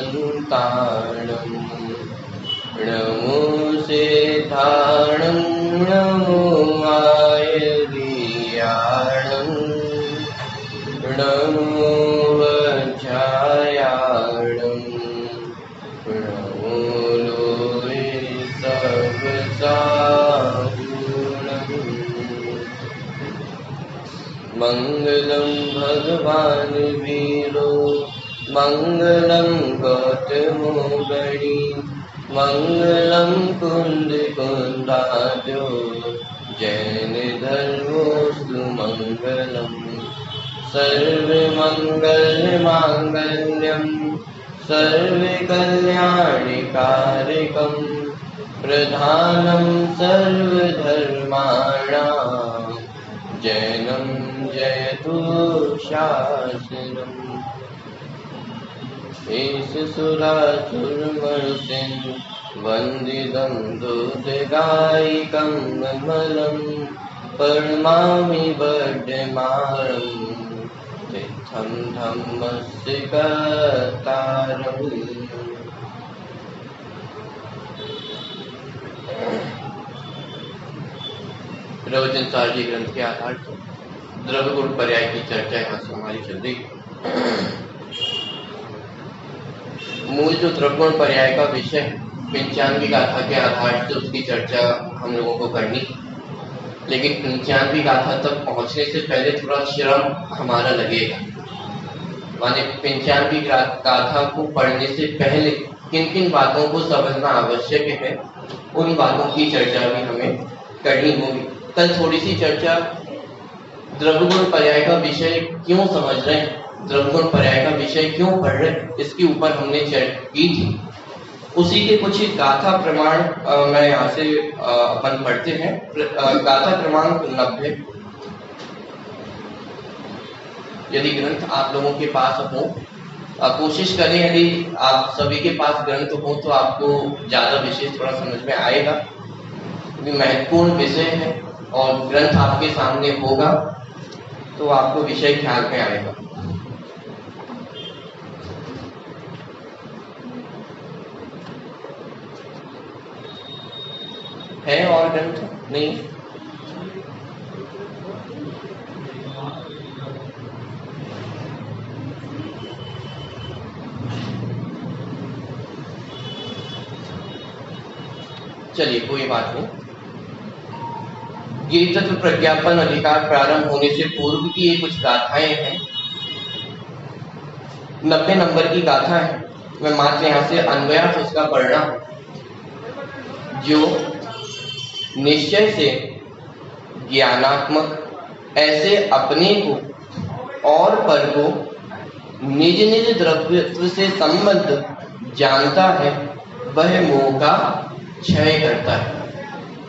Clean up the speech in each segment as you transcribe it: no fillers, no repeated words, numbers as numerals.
हन्ताणम् नमो सिद्धाणं नमो आयर्याणं नमो वज्रायाणं नमो लोये सर्वसाधूणम् मंगलम भगवान वीरो मंगलम गौतमो गणी मंगलम कुंद कुंदाद्यो जैन धर्मोस्तु मंगलम सर्वमंगल मांगल्यम सर्वकल्याणिकारकम प्रधानम सर्वधर्माणां जैनं जयतु शासनम् शेषसुरासुरमर्षिन् वन्दितं दूतगायिकं निर्मलं प्रणमामि बड्डमारं तीर्थं धम्मस्य कर्तारम्। प्रवचन सारजी ग्रंथ के आधार पर द्रव्य गुण पर्याय की चर्चा यहाँ से हमारी चल रही है। मूल जो द्रव्य गुण पर्याय का विषय है 95वीं गाथा के आधार से उसकी चर्चा हम लोगों को करनी, लेकिन 95वीं गाथा तक पहुंचने से पहले थोड़ा श्रम हमारा लगेगा। माने 95वीं गाथा को पढ़ने से पहले किन किन बातों को समझना आवश्यक है, उन बातों की चर्चा भी हमें करनी होगी। कल थोड़ी सी चर्चा द्रव्य गुण पर्याय का विषय क्यों समझ रहे हैं, द्रव्य गुण पर्याय का विषय क्यों पढ़ रहे हैं, इसके ऊपर हमने चर्चा की थी। उसी के कुछ गाथा प्रमाण मैं यहाँ से अपन पढ़ते हैं। गाथा क्रमांक 90। यदि ग्रंथ आप लोगों के पास हो, कोशिश करें यदि आप सभी के पास ग्रंथ हो तो आपको ज्यादा विषय थोड़ा समझ में आएगा, क्योंकि महत्वपूर्ण विषय है और ग्रंथ आपके सामने होगा तो आपको विषय ख्याल में आएगा। है और ग्रंथ नहीं? चलिए कोई बात नहीं। ये तत्व प्रज्ञापन अधिकार प्रारंभ होने से पूर्व की ये कुछ गाथाएं हैं। 90 नंबर की गाथा है। मैं मात्र यहाँ से अन्वयार्थ उसका पढ़ रहा हूं। जो निश्चय से ज्ञानात्मक ऐसे अपने को और पर को निज निज द्रव्यत्व से संबद्ध जानता है, वह मोह का क्षय करता है।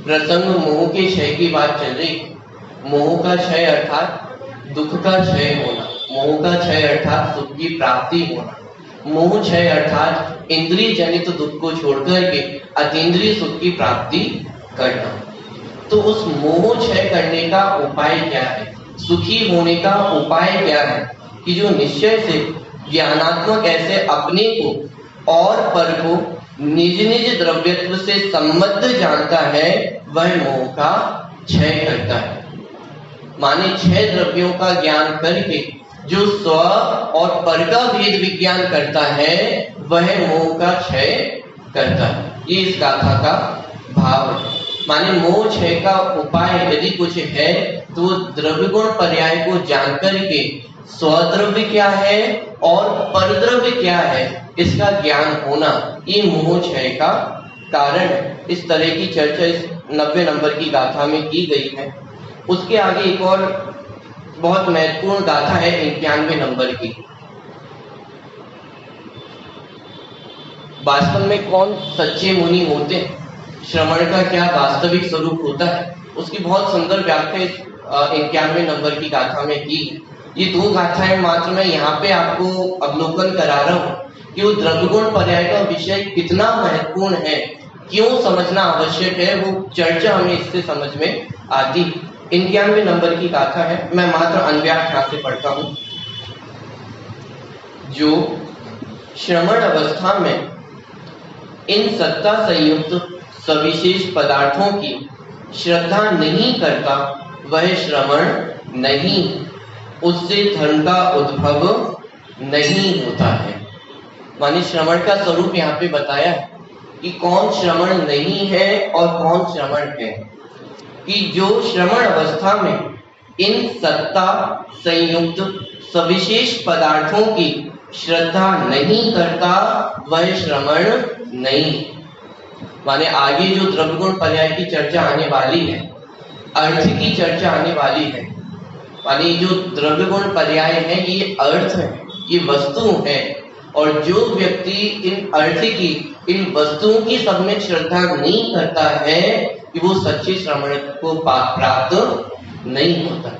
प्रसंग मोह के क्षय की बात चल रही। मोह का क्षय अर्थात दुख का क्षय होना, मोह का क्षय अर्थात सुख की प्राप्ति होना, मोह क्षय अर्थात इंद्रिय जनित दुख को छोड़कर के अतीन्द्रिय सुख की प्राप्ति करना। तो उस मोह क्षय करने का उपाय क्या है, सुखी होने का उपाय क्या है कि जो निश्चय से ज्ञानात्मक ऐसे अपने को और पर को निज निज द्रव्यत्व से संबद्ध जानता है, वह मोह का क्षय करता है। माने 6 द्रव्यों का ज्ञान करके जो स्व और पर का भेद विज्ञान करता है, वह मोह का क्षय करता है। ये इस गाथा का भाव है। माने मोह क्षय का उपाय यदि कुछ है तो द्रव्य गुण पर्याय को जानकर के स्वद्रव्य क्या है और परद्रव्य क्या है इसका ज्ञान होना, ये मोह क्षय का कारण है। इस तरह की चर्चा इस 90 नंबर की गाथा में की गई है। उसके आगे एक और बहुत महत्वपूर्ण गाथा है 91 नंबर की। वास्तव में कौन सच्चे मुनि होते हैं, श्रवण का क्या वास्तविक स्वरूप होता है, उसकी बहुत सुंदर व्याख्या इस 91 नंबर की गाथा में की। ये 2 गाथाएं मात्र मैं यहाँ पे आपको अवलोकन करा रहा हूँ कि वो द्रव्य गुण पर्याय का विषय कितना महत्वपूर्ण है, क्यों समझना आवश्यक है, वो चर्चा हमें इससे समझ में आती। 91 नंबर की गाथा है, मैं मात्र अन्वयार्थ यहाँ से पढ़ता हूँ। जो श्रवण अवस्था में इन सत्ता संयुक्त सविशेष पदार्थों की श्रद्धा नहीं करता वह श्रवण नहीं, उससे धर्म का उद्भव नहीं होता है। माने श्रवण का स्वरूप यहाँ पे बताया है कि कौन श्रवण नहीं है और कौन श्रवण है। कि जो श्रवण अवस्था में इन सत्ता संयुक्त सविशेष पदार्थों की श्रद्धा नहीं करता वह श्रवण नहीं। माने आगे जो द्रव्य गुण पर्याय की चर्चा आने वाली है, अर्थ की चर्चा आने वाली है। माने जो द्रव्य गुण पर्याय है ये अर्थ है, ये वस्तु है, और जो व्यक्ति इन अर्थ की, इन वस्तुओं की सब में श्रद्धा नहीं करता है कि वो सच्चे श्रवण को प्राप्त नहीं होता।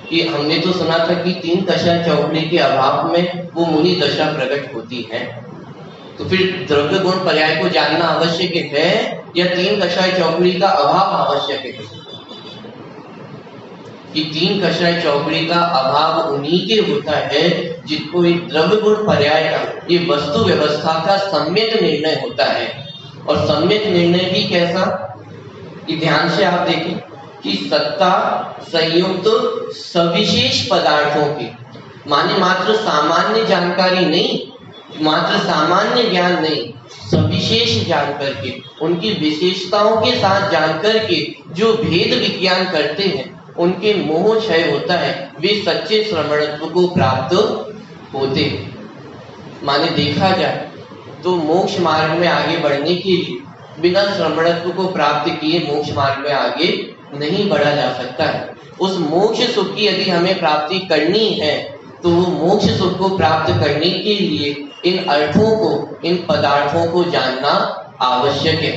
कि हमने तो सुना था कि तीन दशा चौकड़ी के अभाव में वो मुनि दशा प्रकट होती है। तो फिर द्रव्य गुण पर्याय को जानना आवश्यक है या तीन कषाय चौकड़ी का अभाव आवश्यक है? कि तीन कषाय चौकड़ी का अभाव उन्हीं के होता है जिनको एक द्रव्य गुण पर्याय का, ये वस्तु व्यवस्था का सम्यक निर्णय होता है। और सम्यक निर्णय भी कैसा कि ध्यान से आप देखें कि सत्ता संयुक्त सविशेष पदार्थों की, माने मात्र सामान्य जानकारी नहीं, मात्र सामान्य ज्ञान नहीं, सविशेष जान करके, उनकी विशेषताओं के साथ जान करके जो भेद विज्ञान करते हैं उनके मोह क्षय होता है, वे सच्चे श्रवणत्व को प्राप्त होते हैं। माने देखा जाए तो मोक्ष मार्ग में आगे बढ़ने के लिए बिना श्रवणत्व को प्राप्त किए मोक्ष मार्ग में आगे नहीं बढ़ा जा सकता है। उस मोक्ष सुख की यदि हमें प्राप्ति करनी है तो वो मोक्ष सुख को प्राप्त करने के लिए इन अर्थों को, इन पदार्थों को जानना आवश्यक है।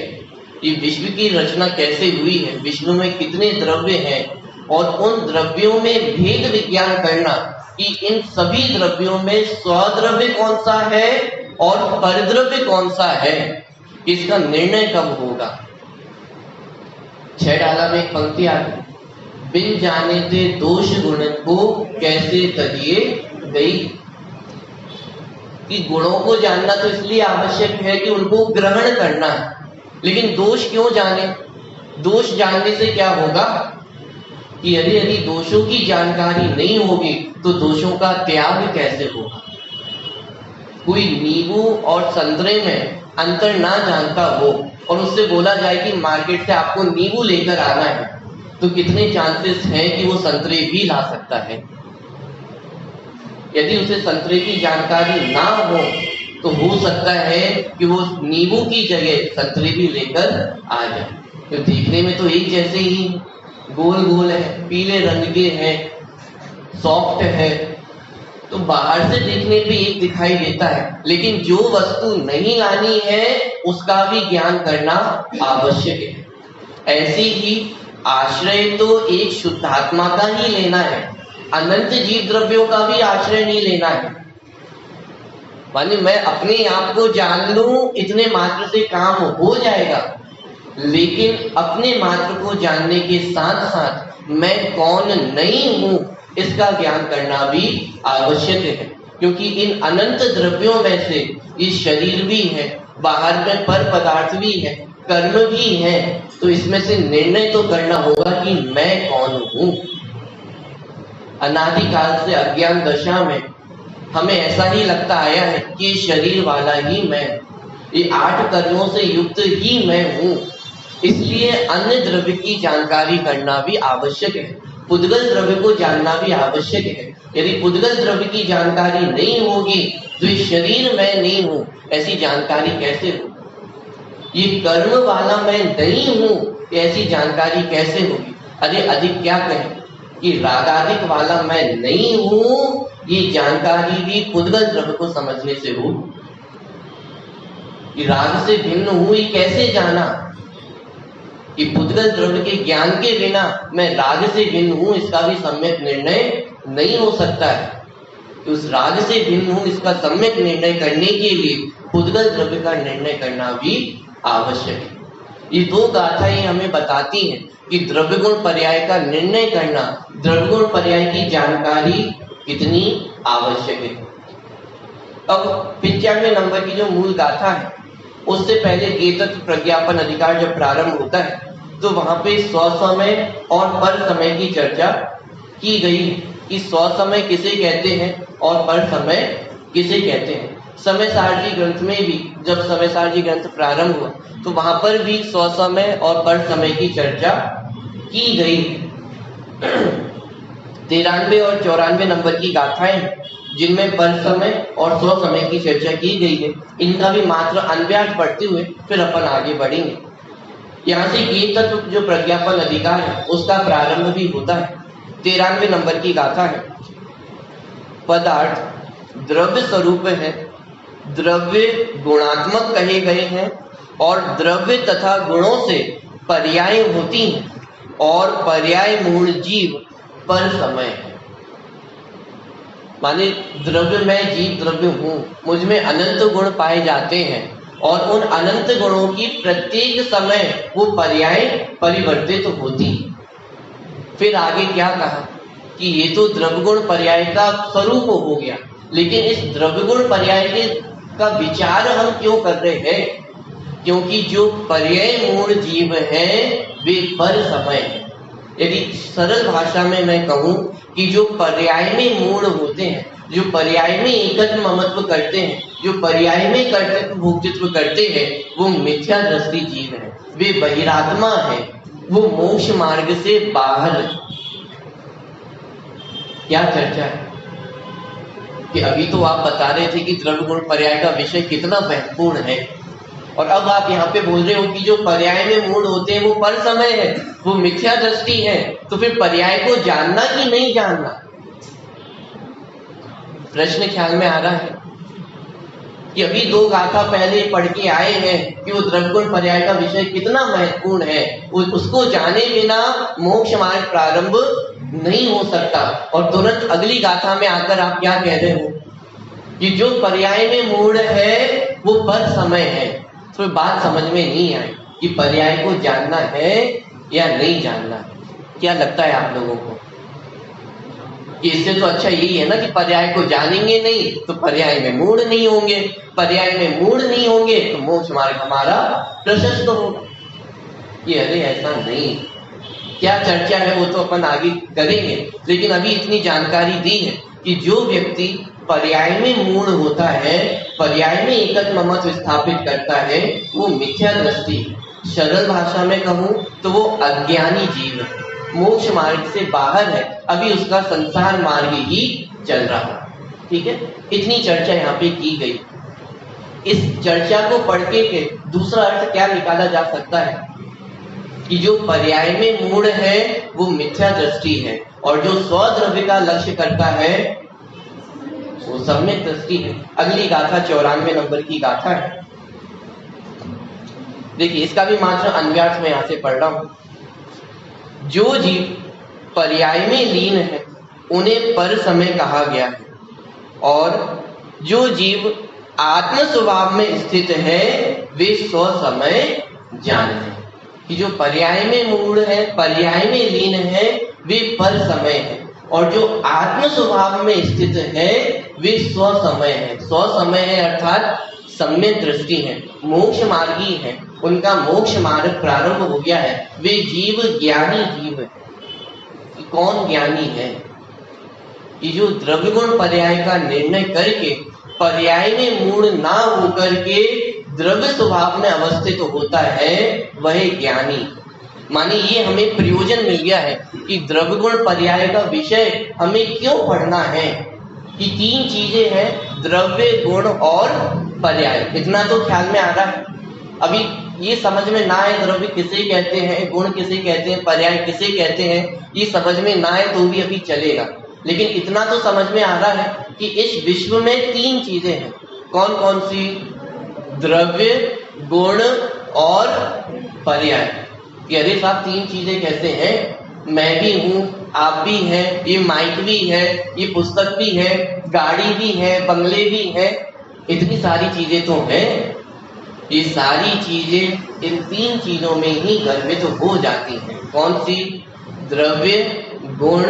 ये विश्व की रचना कैसे हुई है, विश्व में कितने द्रव्य हैं, और उन द्रव्यों में भेद विज्ञान करना कि इन सभी द्रव्यों में स्वद्रव्य कौन सा है और परद्रव्य कौन सा है, इसका निर्णय कब होगा। 6 डाला में एक पंक्ति आती, बिन जाने ते दोष गुण को कैसे तजिए गई। कि गुणों को जानना तो इसलिए आवश्यक है कि उनको ग्रहण करना है, लेकिन दोष क्यों जाने? दोष जानने से क्या होगा कि यदि दोषों की जानकारी नहीं होगी तो दोषों का त्याग कैसे होगा। कोई नींबू और संतरे में अंतर ना जानता हो और उससे बोला जाए कि मार्केट से आपको नींबू लेकर आना है, तो कितने चांसेस हैं कि वो संतरे भी ला सकता है। यदि उसे संतरे की जानकारी ना हो तो हो सकता है कि वो नींबू की जगह संतरे भी लेकर आ जाए। तो देखने में तो एक जैसे ही गोल गोल है, पीले रंग के हैं, सॉफ्ट है, तो बाहर से देखने पे एक दिखाई देता है, लेकिन जो वस्तु नहीं लानी है उसका भी ज्ञान करना आवश्यक है। ऐसे ही आश्रय तो एक शुद्धात्मा का ही लेना है, अनंत जीव द्रव्यों का भी आश्रय नहीं लेना है। माने मैं अपने आप को जान लूं इतने मात्र से काम हो जाएगा, लेकिन अपने मात्र को जानने के साथ साथ मैं कौन नहीं हूं इसका ज्ञान करना भी आवश्यक है। क्योंकि इन अनंत द्रव्यों में से ये शरीर भी है, बाहर में पर पदार्थ भी है, कर्म भी है, तो इसमें से निर्णय तो करना होगा कि मैं कौन हूं। अनादिकाल से अज्ञान दशा में हमें ऐसा ही लगता आया है कि शरीर वाला ही मैं, ये 8 कर्मों से युक्त ही मैं हूं। इसलिए अन्य द्रव्य की जानकारी करना भी आवश्यक है, पुद्गल द्रव्य को जानना भी आवश्यक है। यदि पुद्गल द्रव्य की जानकारी नहीं होगी तो ये शरीर मैं नहीं हूं ऐसी जानकारी कैसे हो, ये कर्म वाला मैं नहीं हूं ऐसी जानकारी कैसे होगी। अरे अधिक क्या कहें कि रागादिक वाला मैं नहीं हूं, ये जानकारी भी पुद्गल द्रव्य को समझने से हो। कि राग से भिन्न हूं ये कैसे जाना, कि पुद्गल द्रव्य के ज्ञान के बिना मैं राग से भिन्न हूं इसका भी सम्यक निर्णय नहीं हो सकता है। तो उस राग से भिन्न हूं इसका सम्यक निर्णय करने के लिए पुद्गल द्रव्य का निर्णय करना भी आवश्यक है। ये 2 गाथाएं हमें बताती हैं कि द्रव्य गुण पर्याय का निर्णय करना, द्रव्य गुण पर्याय की जानकारी कितनी आवश्यक है। अब 95वें नंबर की जो मूल गाथा है, उससे पहले गेतत्व प्रज्ञापन अधिकार जब प्रारंभ होता है तो वहां पे स्वसमय और पर समय की चर्चा की गई है कि स्वसमय किसे कहते हैं और पर समय किसे कहते हैं। समय सारजी ग्रंथ में भी जब समय सारजी ग्रंथ प्रारंभ हुआ तो वहां पर भी स्वसमय और पर समय की चर्चा की गई। 93 और 94 नंबर की गाथाएं जिनमें पर समय और स्व समय की चर्चा की गई है, इनका भी मात्र अन्वयार्थ पढ़ते हुए फिर अपन आगे बढ़ेंगे। यहाँ से ये तत्व जो प्रज्ञापन अधिकार है उसका प्रारंभ भी होता है। 93 नंबर की गाथा है, पदार्थ द्रव्य स्वरूप है, द्रव्य गुणात्मक कहे गए हैं और द्रव्य तथा गुणों से पर्याय होती हैं और पर्याय मूल जीव पर समय है। माने द्रव्य में जीव द्रव्य हूं, मुझ में अनंत गुण पाए जाते हैं और उन अनंत गुणों की प्रत्येक समय वो पर्याय परिवर्तित होती। फिर आगे क्या कहा कि ये तो द्रव्य गुण पर्याय का स्वरूप हो गया, लेकिन इस द्रव्य गुण पर्याय का विचार हम क्यों कर रहे हैं? क्योंकि जो पर्याय मूल जीव है वे पर समय है। यदि सरल भाषा में मैं कहूं कि जो पर्याय में मूल होते हैं, जो पर्याय में एकत्व ममत्व करते हैं, जो पर्याय में कर्तृत्व भोक्तृत्व करते हैं, वो मिथ्या दृष्टि जीव है, वे बहिरात्मा है, वो मोक्ष मार्ग से बाहर है। क्या चर्चा है कि अभी तो आप बता रहे थे कि द्रव्य गुण पर्याय का विषय कितना महत्वपूर्ण है, और अब आप यहाँ पे बोल रहे हो कि जो पर्याय में मूल होते हैं वो पर समय है, वो मिथ्या दृष्टि है। तो फिर पर्याय को जानना कि नहीं जानना, प्रश्न ख्याल में आ रहा है कि अभी 2 गाथा पहले पढ़ के आए हैं कि वो द्रव्य गुण पर्याय का विषय कितना महत्वपूर्ण है, उसको जाने बिना मोक्ष मार्ग प्रारंभ नहीं हो सकता। और तुरंत अगली गाथा में आकर आप क्या कह रहे हो कि जो पर्याय में मूल है वो पर समय है। तो बात समझ में नहीं आई कि पर्याय को जानना है या नहीं जानना है। क्या लगता है आप लोगों को कि इससे तो अच्छा यही है ना कि पर्याय को जानेंगे नहीं तो पर्याय में मूल नहीं होंगे, पर्याय में मूल नहीं होंगे तो मोक्ष मार्ग हमारा प्रशस्त होगा। ये अरे ऐसा नहीं, क्या चर्चा है वो तो अपन आगे करेंगे, लेकिन अभी इतनी जानकारी दी है कि जो व्यक्ति पर्याय में मूल होता है, पर्याय में एकत्व ममत्व स्थापित करता है, वो मिथ्या दृष्टि, सरल भाषा में कहूं तो वो अज्ञानी जीव है, मोक्ष मार्ग से बाहर है, अभी उसका संसार मार्ग ही चल रहा है। ठीक है, इतनी चर्चा यहाँ पे की गई। इस चर्चा को पढ़ के दूसरा अर्थ क्या निकाला जा सकता है कि जो पर्याय में मूल है वो मिथ्या दृष्टि है और जो स्वद्रव्य का लक्ष्य करता है वो सम्यक दृष्टि है। अगली गाथा 94 नंबर की गाथा है। देखिए इसका भी मात्र अन्वयार्थ में यहां से पढ़ रहा हूं। जो जीव पर्याय में लीन है उन्हें पर समय कहा गया है, और जो जीव आत्म स्वभाव में स्थित है वे स्व समय जान है। कि जो पर्याय में मूल है, पर्याय में लीन है, वे पर समय है, और जो आत्म स्वभाव में स्थित है वे स्व समय है। स्व समय है अर्थात सम्यक दृष्टि है, मोक्ष मार्गी है, उनका मोक्ष मार्ग प्रारंभ हो गया है। वे जीव ज्ञानी जीव है। कौन ज्ञानी है? कि जो द्रव्य गुण पर्याय का निर्णय करके पर्याय में मूल ना होकर के द्रव्य स्वभाव में अवस्थित होता है वह ज्ञानी। माने ये हमें प्रयोजन मिल गया है कि द्रव्य गुण पर्याय का विषय हमें क्यों पढ़ना है, कि 3 चीजें हैं, द्रव्य गुण और पर्याय। इतना तो ख्याल में आ रहा है। अभी ये समझ में ना आए द्रव्य किसे कहते हैं, गुण किसे कहते हैं, पर्याय किसे कहते हैं, ये समझ में ना आए तो भी अभी चलेगा, लेकिन इतना तो समझ में आ रहा है कि इस विश्व में 3 चीजें हैं। कौन कौन सी? द्रव्य, गुण और पर्याय। कि अरे साहब 3 चीजें कैसे हैं? मैं भी हूं, आप भी हैं, ये माइक भी है, ये पुस्तक भी है, गाड़ी भी है, बंगले भी है, इतनी सारी चीजें तो हैं। ये सारी चीजें इन 3 चीजों में ही गर्भित हो जाती हैं। कौन सी? द्रव्य, गुण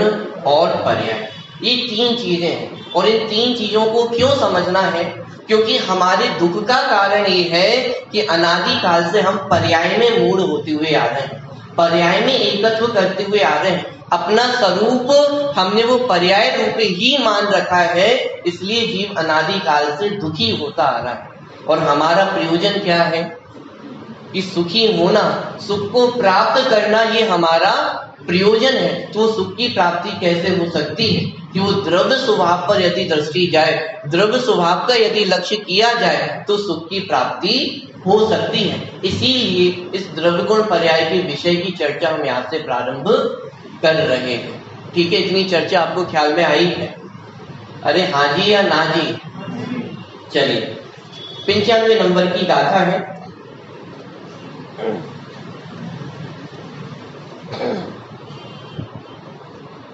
और पर्याय। ये तीन चीजें हैं। और इन तीन चीजों को क्यों समझना है? क्योंकि हमारे दुख का कारण ये है कि अनादि काल से हम पर्याय में मूढ़ होते हुए आ रहे हैं, पर्याय में एकत्व करते हुए आ रहे हैं। अपना स्वरूप हमने वो पर्याय रूप ही मान रखा है, इसलिए जीव अनादि काल से दुखी होता आ रहा है। और हमारा प्रयोजन क्या है? कि सुखी होना, सुख को प्राप्त करना, ये हमारा प्रयोजन है। तो सुख की प्राप्ति कैसे हो सकती है? कि वो द्रव्य स्वभाव पर यदि दृष्टि जाए, द्रव्य स्वभाव का यदि लक्ष्य किया जाए, तो सुख की प्राप्ति हो सकती है। इसीलिए इस द्रव्य गुण पर्याय के विषय की चर्चा हम यहाँ से प्रारंभ कर रहे हैं। ठीक है, इतनी चर्चा आपको ख्याल में आई है? अरे हाँ जी या ना जी? चलिए, 95 नंबर की गाथा है।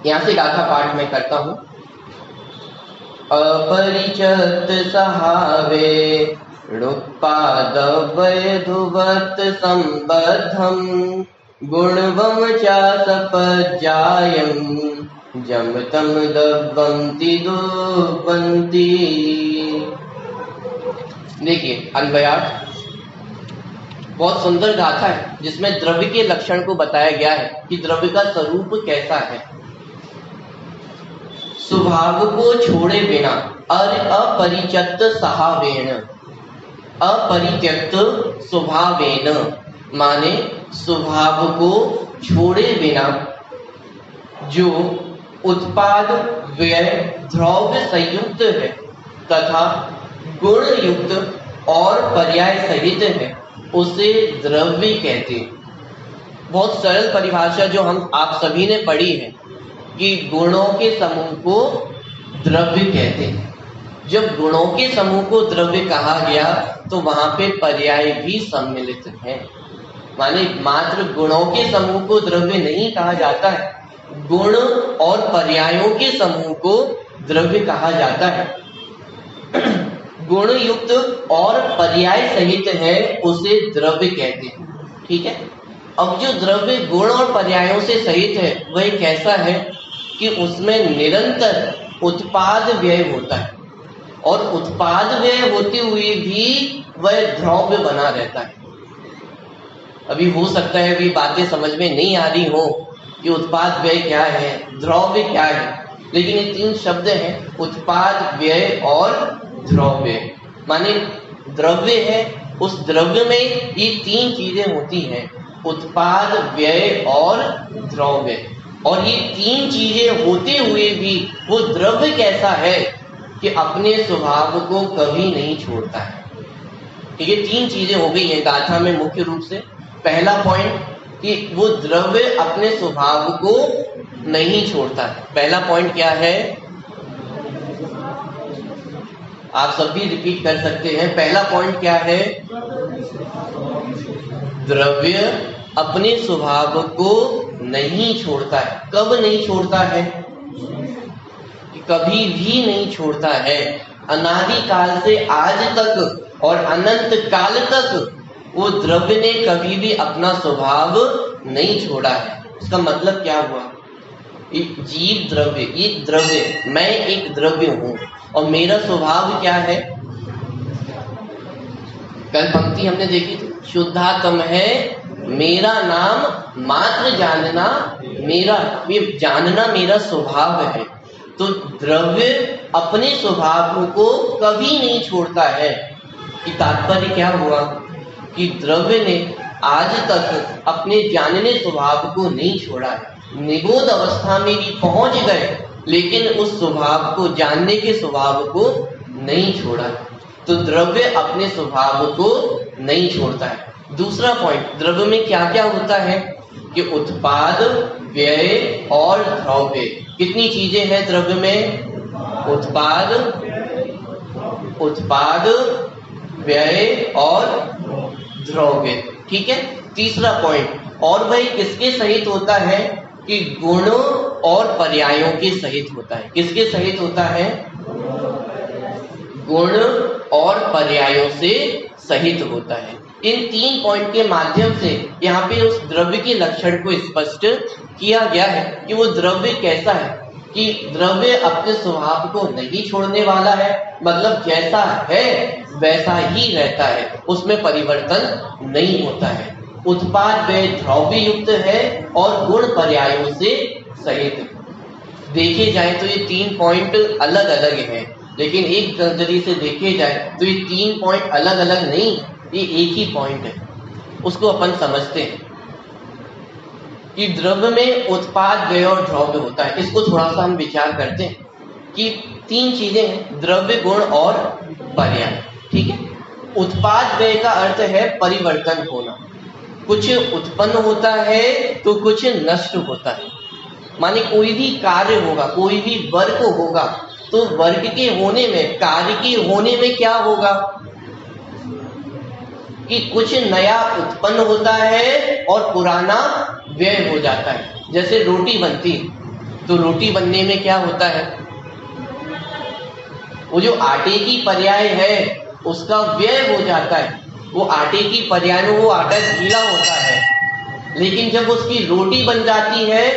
यहां से गाथा पाठ में करता हूं। अपरिचत सहावे ऋक्पाद वैधुवत संबद्धम गुणवम चा सपज्जायम जमतम दब्बंति दुब्बंति। देखिए, अन्वयार्थ बहुत सुंदर गाथा है, जिसमें द्रव्य के लक्षण को बताया गया है कि द्रव्य का स्वरूप कैसा है। स्वभाव को छोड़े बिना अपरिचत सहावेन, अपरित्यक्त स्वभावेन माने स्वभाव को छोड़े बिना जो उत्पाद व्यय द्रव्य संयुक्त है तथा गुण युक्त और पर्याय सहित है, उसे द्रव्य कहते हैं। बहुत सरल परिभाषा जो हम आप सभी ने पढ़ी है कि गुणों के समूह को द्रव्य कहते हैं। जब गुणों के समूह को द्रव्य कहा गया तो वहां पे पर्याय भी सम्मिलित है, माने मात्र गुणों के समूह को द्रव्य नहीं कहा जाता है, गुण और पर्यायों के समूह को द्रव्य कहा जाता है। गुण युक्त और पर्याय सहित है, उसे द्रव्य कहते हैं। ठीक है, अब जो द्रव्य गुण और पर्यायों से सहित है वह कैसा है कि उसमें निरंतर उत्पाद व्यय होता है, और उत्पाद व्यय होते हुए भी वह द्रव्य बना रहता है। अभी हो सकता है अभी बातें समझ में नहीं आ रही हो कि उत्पाद व्यय क्या है, द्रव्य क्या है, लेकिन ये तीन शब्द हैं, उत्पाद व्यय और द्रव्य। माने द्रव्य है, उस द्रव्य में ये तीन चीजें होती हैं, उत्पाद व्यय और द्रव्य। और ये तीन चीजें होते हुए भी वो द्रव्य कैसा है कि अपने स्वभाव को कभी नहीं छोड़ता है। ठीक है, तीन चीजें हो गई हैं गाथा में मुख्य रूप से। पहला पॉइंट कि वो द्रव्य अपने स्वभाव को नहीं छोड़ता है। पहला पॉइंट क्या है? आप सब भी रिपीट कर सकते हैं। पहला पॉइंट क्या है? द्रव्य अपने स्वभाव को नहीं छोड़ता है। कब नहीं छोड़ता है? कभी भी नहीं छोड़ता है। अनादि काल से आज तक और अनंत काल तक वो द्रव्य ने कभी भी अपना स्वभाव नहीं छोड़ा है। इसका मतलब क्या हुआ? जीव द्रव्य, ये द्रव्य, मैं एक द्रव्य हूं और मेरा स्वभाव क्या है? कल पंक्ति हमने देखी थी, शुद्धात्म है मेरा नाम मात्र जानना मेरा, ये जानना मेरा स्वभाव है। तो द्रव्य अपने स्वभाव को कभी नहीं छोड़ता है। कि तात्पर्य क्या हुआ कि द्रव्य ने आज तक अपने जानने स्वभाव को नहीं छोड़ा है। निबोध अवस्था में भी पहुंच गए, लेकिन उस स्वभाव को, जानने के स्वभाव को नहीं छोड़ा। तो द्रव्य अपने स्वभाव को नहीं छोड़ता है। दूसरा पॉइंट, द्रव्य में क्या क्या होता है कि उत्पाद व्यय और द्रव्य। कितनी चीजें हैं द्रव्य में? उत्पाद व्यय और द्रव्य। ठीक है, तीसरा पॉइंट, और वही किसके सहित होता है कि गुणों और पर्यायों के सहित होता है। किसके सहित होता है? गुण और पर्यायों से सहित होता है। इन तीन पॉइंट के माध्यम से यहाँ पे उस द्रव्य के लक्षण को स्पष्ट किया गया है कि वो द्रव्य कैसा है। कि द्रव्य अपने स्वभाव को नहीं छोड़ने वाला है, मतलब जैसा है वैसा ही रहता है, उसमें परिवर्तन नहीं होता है। उत्पाद व्यय द्रव्य युक्त है और गुण पर्यायों से सहित। देखे जाए तो ये 3 पॉइंट अलग अलग हैं, लेकिन एक नजरिए से देखे जाए तो ये 3 पॉइंट अलग अलग नहीं, ये एक ही पॉइंट है। उसको अपन समझते हैं कि द्रव्य में उत्पाद व्यय और द्रव्य होता है। इसको थोड़ा सा हम विचार करते हैं कि 3 चीजें हैं, द्रव्य, गुण और पर्याय। ठीक है। उत्पाद व्यय का अर्थ है परिवर्तन होना, कुछ उत्पन्न होता है तो कुछ नष्ट होता है। माने कोई भी कार्य होगा, कोई भी वर्ग होगा, तो वर्ग के होने में, कार्य के होने में क्या होगा कि कुछ नया उत्पन्न होता है और पुराना व्यय हो जाता है। जैसे रोटी बनती है तो रोटी बनने में क्या होता है, वो जो आटे की पर्याय है उसका व्यय हो जाता है। वो आटे की पर्याय में वो आटा गीला होता है, लेकिन जब उसकी रोटी बन जाती है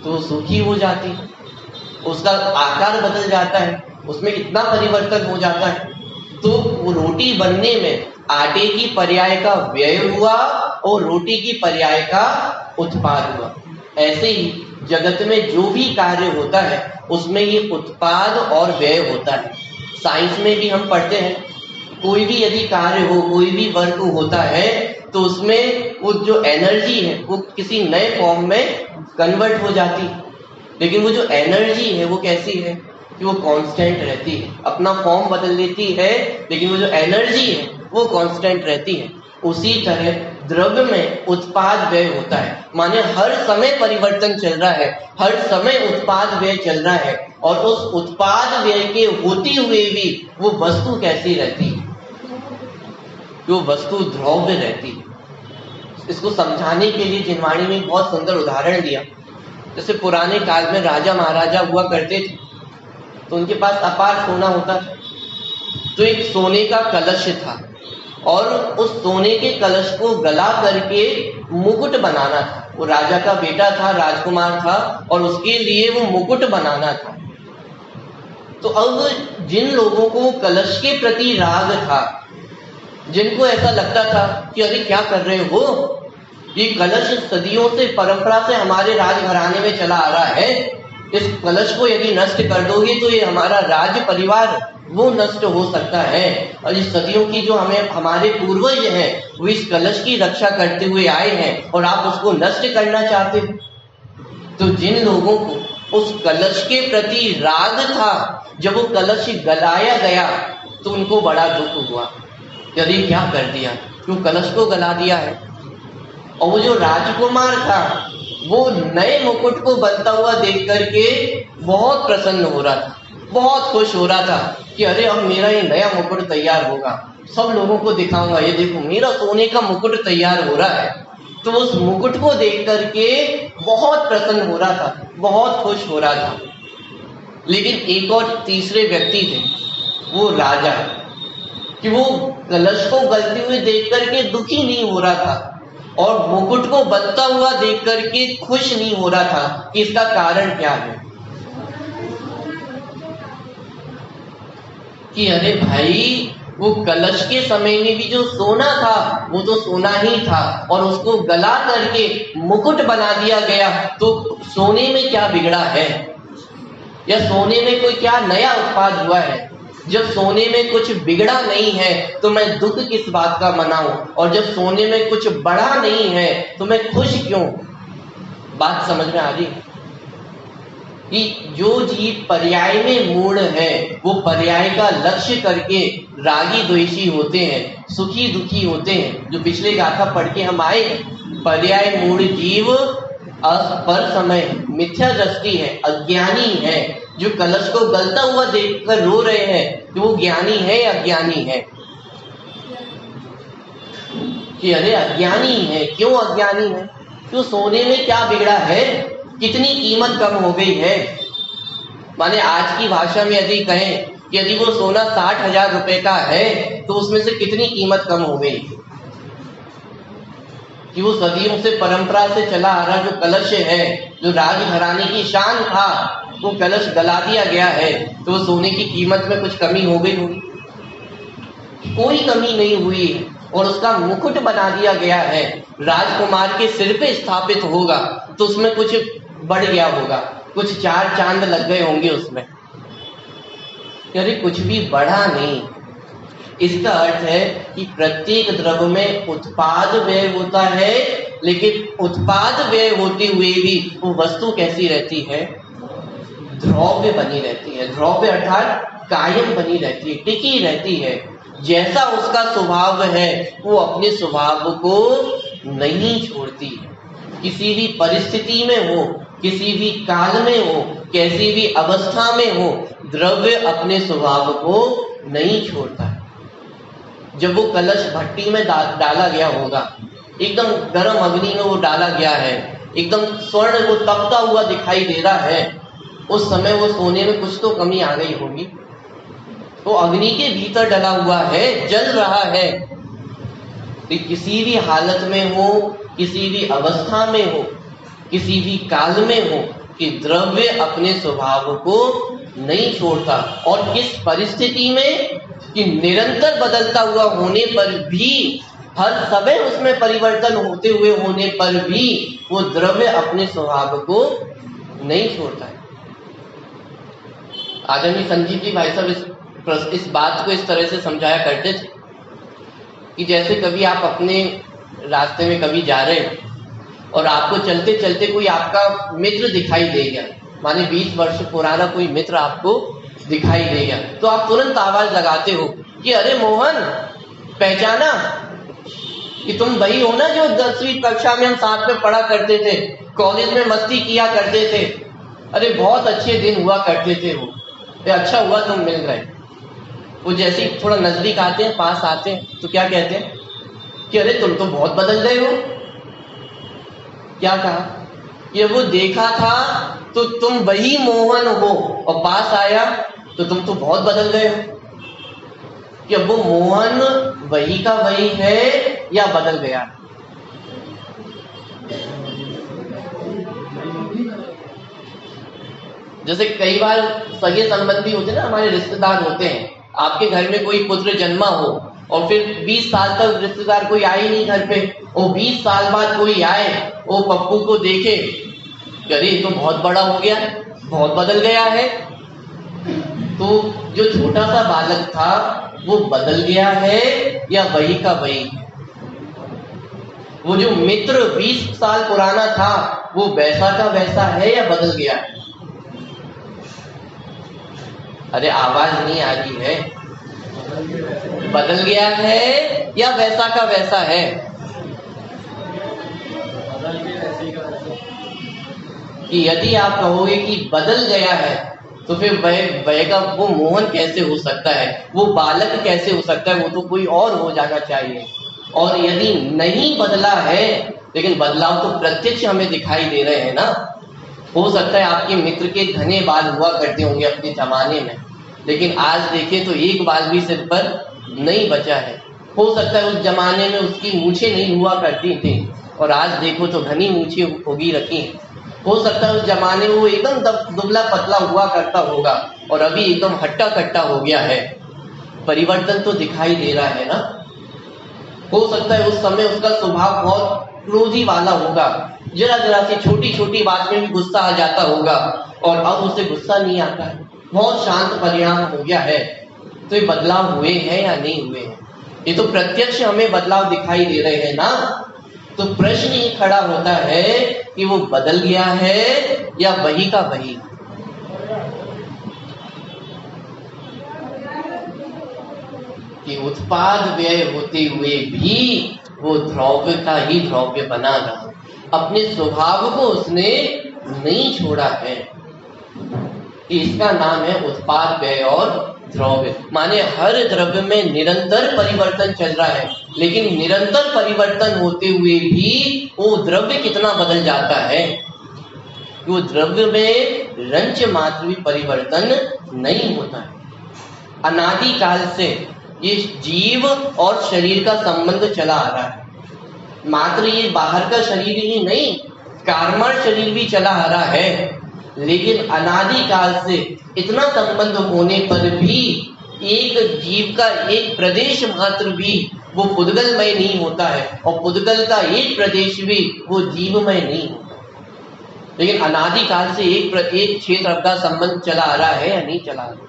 तो सूखी हो जाती है, उसका आकार बदल जाता है, उसमें इतना परिवर्तन हो जाता है। तो वो रोटी बनने में आटे की पर्याय का व्यय हुआ और रोटी की पर्याय का उत्पाद हुआ। ऐसे ही जगत में जो भी कार्य होता है उसमें ये उत्पाद और व्यय होता है। साइंस में भी हम पढ़ते हैं, कोई भी यदि कार्य हो, कोई भी वर्क होता है तो उसमें वो जो एनर्जी है वो किसी नए फॉर्म में कन्वर्ट हो जाती है, लेकिन वो जो एनर्जी है वो कैसी है कि वो कांस्टेंट रहती है। अपना फॉर्म बदल लेती है लेकिन वो जो एनर्जी है वो कांस्टेंट रहती है। उसी तरह द्रव्य में उत्पाद व्यय होता है, माने हर समय परिवर्तन चल रहा है, हर समय उत्पाद व्यय चल रहा है, और उस उत्पाद व्यय के होते हुए भी वो वस्तु कैसी रहती है, वो वस्तु द्रव्य रहती है। इसको समझाने के लिए जिनवाणी में बहुत सुंदर उदाहरण दिया। जैसे पुराने काल में राजा महाराजा हुआ करते थे तो उनके पास अपार सोना होता था, तो एक सोने का कलश था और उस सोने के कलश को गला करके मुकुट बनाना था। वो राजा का बेटा था, राजकुमार था, और उसके लिए वो मुकुट बनाना था। तो अब जिन लोगों को कलश के प्रति राग था, जिनको ऐसा लगता था कि अरे क्या कर रहे हो, ये कलश सदियों से, परंपरा से हमारे राजघराने में चला आ रहा है, इस कलश को यदि नष्ट कर दोगे तो ये हमारा राज परिवार वो नष्ट हो सकता है, और इस सदियों की जो हमारे पूर्वज हैं वो इस कलश की रक्षा करते हुए आए हैं और आप उसको नष्ट करना चाहते हो। तो जिन लोगों को उस कलश के प्रति राग था, जब वो कलश गलाया गया तो उनको बड़ा दुख हुआ, यदि क्या कर दिया, क्यों कलश को गला दिया है। और वो जो राजकुमार था वो नए मुकुट को बनता हुआ देख करके बहुत प्रसन्न हो रहा था, बहुत खुश हो रहा था कि अरे अब मेरा ये नया मुकुट तैयार होगा, सब लोगों को दिखाऊंगा, ये देखो मेरा सोने का मुकुट तैयार हो रहा है। तो उस मुकुट को देख करके बहुत प्रसन्न हो रहा था, बहुत खुश हो रहा था। लेकिन एक और तीसरे व्यक्ति थे, वो राजा, कि वो कलश को गलते हुए देख करके दुखी नहीं हो रहा था और मुकुट को बनता हुआ देख करके खुश नहीं हो रहा था कि इसका कारण क्या है। कि अरे भाई, वो कलश के समय में भी जो सोना था वो तो सोना ही था, और उसको गला करके मुकुट बना दिया गया, तो सोने में क्या बिगड़ा है, या सोने में कोई क्या नया उत्पाद हुआ है। जब सोने में कुछ बिगड़ा नहीं है तो मैं दुख किस बात का मनाऊं, और जब सोने में कुछ बढ़ा नहीं है तो मैं खुश क्यों। बात समझ में आ रही कि जो जीव पर्याय में मूढ़ है वो पर्याय का लक्ष्य करके रागी द्वेषी होते हैं, सुखी दुखी होते हैं। जो पिछले गाथा पढ़ के हम आए, पर्याय मूढ़ जीव पर समय मिथ्या दृष्टि है, अज्ञानी है। जो कलश को गलता हुआ देखकर रो रहे हैं कि वो ज्ञानी है या अज्ञानी है, कि अरे अज्ञानी है। क्यों अज्ञानी है? क्यों सोने में क्या बिगड़ा है, कितनी कीमत कम हो गई है। माने आज की भाषा में यदि कहें कि यदि वो सोना 60,000 रुपए का है तो उसमें से कितनी कीमत कम हो गई, कि वो सदियों से परंपरा से चला आ रहा जो कलश है, जो राजघराने की शान था, वो कलश गला दिया गया है तो सोने की कीमत में कुछ कमी हो गई होगी? कोई कमी नहीं हुई है। और उसका मुकुट बना दिया गया है, राजकुमार के सिर पे स्थापित होगा तो उसमें कुछ बढ़ गया होगा, कुछ 4 चांद लग गए होंगे उसमें। अरे कुछ भी बढ़ा नहीं। इसका अर्थ है कि प्रत्येक द्रव्य में उत्पाद व्यय होता है, लेकिन उत्पाद व्यय होते हुए भी वो वस्तु कैसी रहती है? ध्रुव्य बनी रहती है। ध्रुव्य अर्थात कायम बनी रहती है, टिकी रहती है। जैसा उसका स्वभाव है वो अपने स्वभाव को नहीं छोड़ती। किसी भी परिस्थिति में हो, किसी भी काल में हो, कैसी भी अवस्था में हो, द्रव्य अपने स्वभाव को नहीं छोड़ता है। जब वो कलश भट्टी में डाला गया होगा, एकदम गर्म अग्नि में वो डाला गया है, एकदम स्वर्ण वो तपता हुआ दिखाई दे रहा है, उस समय वो सोने में कुछ तो कमी आ गई होगी। वो अग्नि के भीतर डला हुआ है, जल रहा है। तो किसी भी हालत में हो, किसी भी अवस्था में हो, किसी भी काल में हो, कि द्रव्य अपने स्वभाव को नहीं छोड़ता। और किस परिस्थिति में कि निरंतर बदलता हुआ होने पर भी, हर समय उसमें परिवर्तन होते हुए होने पर भी वो द्रव्य अपने स्वभाव को नहीं छोड़ता है। आदरणीय संजीव जी भाई साहब इस बात को इस तरह से समझाया करते थे कि जैसे कभी आप अपने रास्ते में कभी जा रहे हैं और आपको चलते चलते कोई आपका मित्र दिखाई दे गया, माने 20 वर्ष पुराना कोई मित्र आपको दिखाई दे गया, तो आप तुरंत आवाज लगाते हो कि अरे मोहन, पहचाना कि तुम वही हो ना जो 10वीं कक्षा में हम साथ में पढ़ा करते थे, कॉलेज में मस्ती किया करते थे, अरे बहुत अच्छे दिन हुआ करते थे वो, अच्छा हुआ तुम मिल गए। वो जैसे ही थोड़ा नजदीक आते हैं, पास आते हैं, तो क्या कहते हैं कि अरे तुम तो बहुत बदल गए हो। क्या कहा? ये वो देखा था तो तुम वही मोहन हो, और पास आया तो तुम तो बहुत बदल गए हो। कि अब वो मोहन वही का वही है या बदल गया? जैसे कई बार सगे संबंधी होते हैं ना, हमारे रिश्तेदार होते हैं, आपके घर में कोई पुत्र जन्मा हो और फिर 20 साल तक रिश्तेदार कोई आए नहीं घर पे, और 20 साल बाद कोई आए, वो पप्पू को देखे, अरे तो बहुत बड़ा हो गया, बहुत बदल गया है। तो जो छोटा सा बालक था वो बदल गया है या वही का वही? वो जो मित्र 20 साल पुराना था वो वैसा का वैसा है या बदल गया है? अरे आवाज नहीं आ रही है। बदल गया है या वैसा का वैसा है? कि यदि आप कहोगे कि बदल गया है तो फिर वह का वो मोहन कैसे हो सकता है, वो बालक कैसे हो सकता है, वो तो कोई और हो जाना चाहिए। और यदि नहीं बदला है, लेकिन बदलाव तो प्रत्यक्ष हमें दिखाई दे रहे हैं ना। हो सकता है आपके मित्र के घने बाल हुआ करते होंगे अपने जमाने में, लेकिन आज देखें तो एक बाल भी सिर पर नहीं बचा है। हो सकता है उस जमाने में उसकी मूछें नहीं हुआ करती थी और आज देखो तो घनी मूछें होगी रखी। हो सकता है उस जमाने में वो एकदम दुबला पतला हुआ करता होगा और अभी एकदम हट्टा कट्टा हो गया है। परिवर्तन तो दिखाई दे रहा है ना। हो सकता है उस समय उसका स्वभाव बहुत क्रोधी वाला होगा, जरा जरा सी छोटी छोटी बात में भी गुस्सा आ जाता होगा, और अब उसे गुस्सा नहीं आता है, बहुत शांत परिणाम हो गया है। तो ये बदलाव हुए हैं या नहीं हुए हैं? ये तो प्रत्यक्ष हमें बदलाव दिखाई दे रहे हैं ना। तो प्रश्न ही खड़ा होता है कि वो बदल गया है या वही का वही? कि उत्पाद व्यय होते हुए भी वो द्रव्य का ही द्रव्य बना रहा, अपने स्वभाव को उसने नहीं छोड़ा है। इसका नाम है उत्पाद व्यय और द्रव्य। माने हर द्रव्य में निरंतर परिवर्तन चल रहा है, लेकिन निरंतर परिवर्तन होते हुए भी वो द्रव्य कितना बदल जाता है। वो द्रव्य में रंच मात्र भी परिवर्तन नहीं होता है। अनादि काल से ये जीव और शरीर का संबंध चला आ रहा है। मात्र ये बाहर का शरीर ही नहीं, कार्मण शरीर भी चला आ रहा है, लेकिन अनादिकाल से इतना संबंध होने पर भी एक जीव का एक प्रदेश मात्र भी वो पुद्गलमय नहीं होता है, और पुद्गल का एक प्रदेश भी वो जीवमय नहीं होता। लेकिन अनादिकाल से एक क्षेत्र का संबंध चला आ रहा है या नहीं चला आ रहा?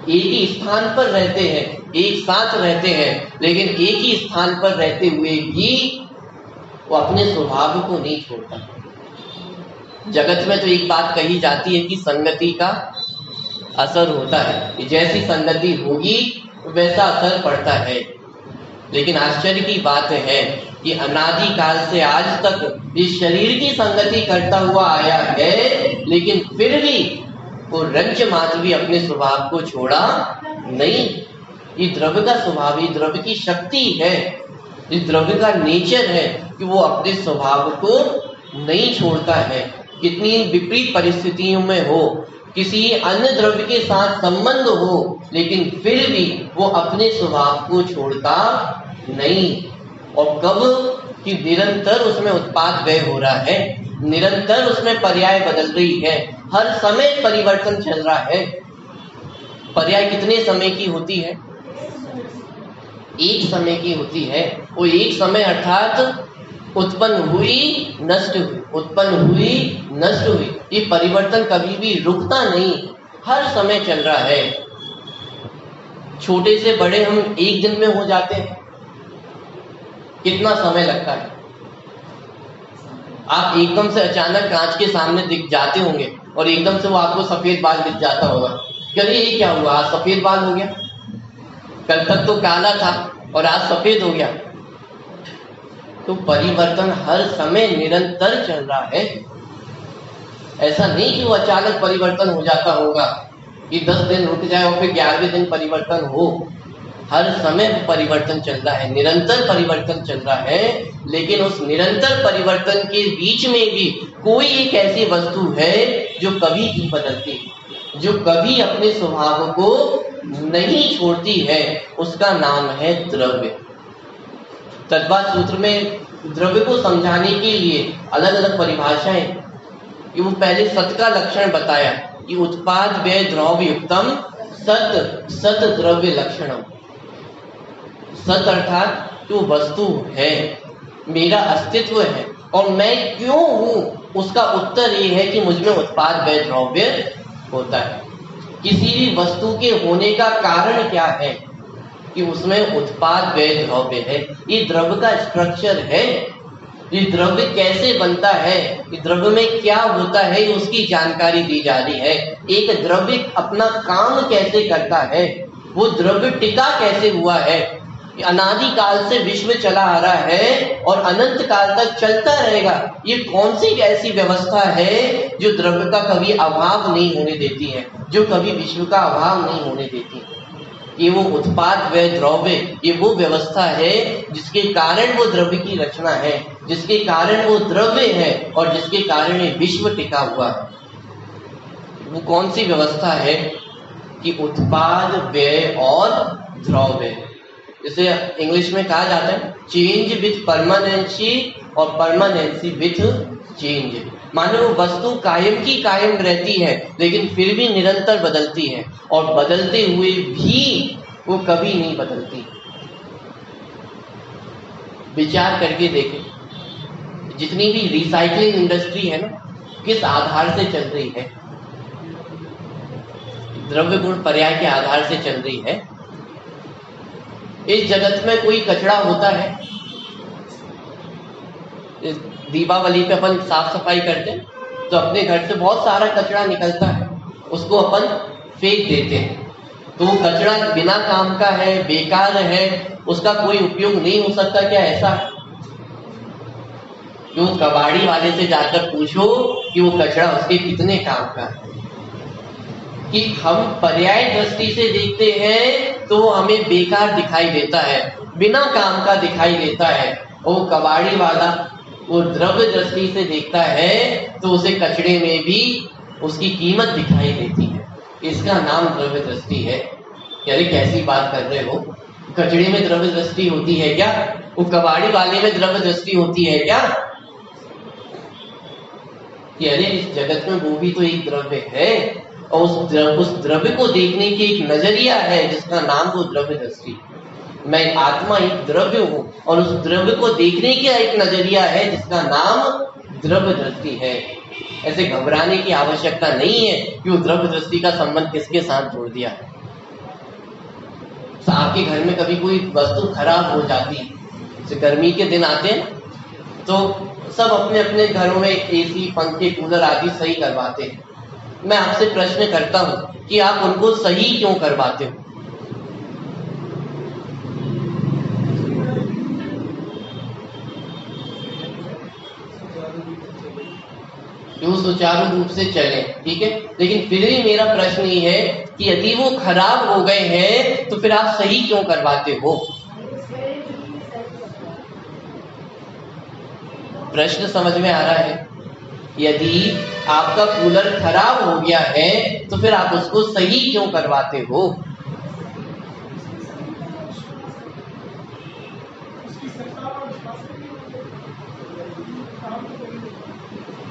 एक ही स्थान पर रहते हैं, एक साथ रहते हैं, लेकिन एक ही स्थान पर रहते हुए भी वो अपने स्वभाव को नहीं छोड़ता। जगत में तो एक बात कही जाती है कि संगति का असर होता है, कि जैसी संगति होगी वैसा असर पड़ता है। लेकिन आश्चर्य की बात है कि अनादिकाल से आज तक इस शरीर की संगति करता हुआ आया है, लेकिन फिर भी वो रंच मात्र भी अपने स्वभाव को छोड़ा नहीं। ये द्रव्य का स्वभाव, ये द्रव्य की शक्ति है, इस द्रव्य का नेचर है कि वो अपने स्वभाव को नहीं छोड़ता है। कितनी विपरीत परिस्थितियों में हो, किसी अन्य द्रव्य के साथ संबंध हो, लेकिन फिर भी वो अपने स्वभाव को छोड़ता नहीं। और कब कि निरंतर उसमें उत्पाद व्यय हो रहा है, निरंतर उसमें पर्याय बदल रही है, हर समय परिवर्तन चल रहा है। पर्याय कितने समय की होती है? एक समय की होती है। वो एक समय अर्थात उत्पन्न हुई नष्ट हुई, उत्पन्न हुई नष्ट हुई। ये परिवर्तन कभी भी रुकता नहीं, हर समय चल रहा है। छोटे से बड़े हम एक दिन में हो जाते हैं, कितना समय लगता है? आप एकदम से अचानक कांच के सामने दिख जाते होंगे और एकदम से वो आपको सफेद बाल दिख जाता होगा। करिए ये क्या हुआ, आज सफेद बाल हो गया, कल तक तो काला था और आज सफेद हो गया। तो परिवर्तन हर समय निरंतर चल रहा है। ऐसा नहीं कि वो अचानक परिवर्तन हो जाता होगा कि 10 दिन रुक जाए और फिर 11वें दिन परिवर्तन हो। हर समय परिवर्तन चल रहा है, निरंतर परिवर्तन चल रहा है। लेकिन उस निरंतर परिवर्तन के बीच में भी कोई एक ऐसी वस्तु है जो कभी नहीं बदलती, जो कभी अपने स्वभाव को नहीं छोड़ती है। उसका नाम है द्रव्य। तद्वाद सूत्र में द्रव्य को समझाने के लिए अलग अलग परिभाषाएं, कि वो पहले सत का लक्षण बताया कि उत्पाद व्यय द्रव्य युक्तम सत सत द्रव्य लक्षणम। सत अर्थात जो वस्तु है, मेरा अस्तित्व है और मैं क्यों हूं, उसका उत्तर ये है कि मुझमें उत्पाद व्यय द्रव्य होता है। किसी भी वस्तु के होने का कारण क्या है कि उसमें उत्पाद व्यय द्रव्य है। ये द्रव्य का स्ट्रक्चर है, ये द्रव्य कैसे बनता है, ये द्रव्य में क्या होता है, उसकी जानकारी दी जा रही है। एक द्रव्य अपना काम कैसे करता है, वो द्रव्य टिका कैसे हुआ है। अनादिकाल से विश्व चला आ रहा है और अनंत काल तक चलता रहेगा। ये कौन सी ऐसी व्यवस्था है जो द्रव्य का कभी अभाव नहीं होने देती है, जो कभी विश्व का अभाव नहीं होने देती है। ये वो उत्पाद व्यय द्रव्य, ये वो व्यवस्था है जिसके कारण वो द्रव्य की रचना है, जिसके कारण वो द्रव्य है और जिसके कारण ये विश्व टिका हुआ है। वो कौन सी व्यवस्था है कि उत्पाद व्यय और द्रव्य, जिसे इंग्लिश में कहा जाता है चेंज विथ परमानेंसी और परमानेंसी विथ चेंज। मानो वो वस्तु कायम की कायम रहती है, लेकिन फिर भी निरंतर बदलती है, और बदलते हुए भी वो कभी नहीं बदलती। विचार करके देखें, जितनी भी रिसाइकलिंग इंडस्ट्री है ना, किस आधार से चल रही है? द्रव्य गुण पर्याय के आधार से चल रही है। इस जगत में कोई कचरा होता है, दीपावली पे अपन साफ सफाई करते हैं तो अपने घर से बहुत सारा कचरा निकलता है, उसको अपन फेंक देते हैं। तो वो कचरा बिना काम का है, बेकार है, उसका कोई उपयोग नहीं हो सकता। क्या ऐसा है? क्यों कबाड़ी वाले से जाकर पूछो कि वो कचरा उसके कितने काम का है। कि हम पर्याय दृष्टि से देखते हैं तो हमें बेकार दिखाई देता है, बिना काम का दिखाई देता है। वो कबाड़ी वाला वो द्रव्य दृष्टि से देखता है तो उसे कचरे में भी उसकी कीमत दिखाई देती है। इसका नाम द्रव्य दृष्टि है। यानी कैसी बात कर रहे हो, कचरे में द्रव्य दृष्टि होती है क्या? वो कबाड़ी वाले में द्रव्य दृष्टि होती है क्या? कि अरे इस जगत में वो भी तो एक द्रव्य है, और उस द्रव्य को देखने की एक नजरिया है जिसका नाम वो द्रव्य दृष्टि। मैं आत्मा एक द्रव्य हूं और उस द्रव्य को देखने का एक नजरिया है जिसका नाम द्रव्य दृष्टि है। ऐसे घबराने की आवश्यकता नहीं है कि वो द्रव्य दृष्टि का संबंध किसके साथ जोड़ दिया है। तो आपके घर में कभी कोई वस्तु खराब हो जाती है, जैसे गर्मी के दिन आते हैं तो सब अपने अपने घरों में एसी, पंखे, कूलर आदि सही करवाते हैं। मैं आपसे प्रश्न करता हूं कि आप उनको सही क्यों करवाते हो? जो सुचारू रूप से चले, ठीक है। लेकिन फिर भी मेरा प्रश्न ये है कि यदि वो खराब हो गए हैं तो फिर आप सही क्यों करवाते हो? प्रश्न समझ में आ रहा है? यदि आपका कूलर खराब हो गया है तो फिर आप उसको सही क्यों करवाते हो?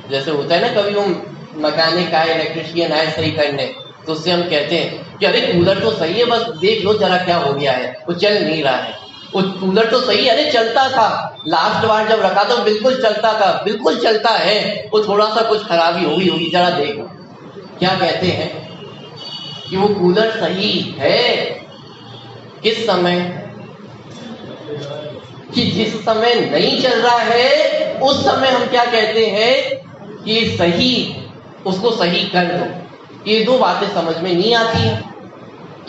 जैसे होता है ना, कभी वो मैकेनिक आए, इलेक्ट्रिशियन आए सही करने, तो उससे हम कहते हैं कि अरे कूलर तो सही है, बस देख लो जरा क्या हो गया है, वो चल नहीं रहा है। वो कूलर तो सही है, अरे चलता था, लास्ट बार जब रखा तो बिल्कुल चलता था, बिल्कुल चलता है, वो थोड़ा सा कुछ खराबी होगी जरा देखो। क्या कहते हैं कि वो कूलर सही है किस समय? कि जिस समय नहीं चल रहा है उस समय हम क्या कहते हैं कि सही, उसको सही कर दो। ये दो बातें समझ में नहीं आती है।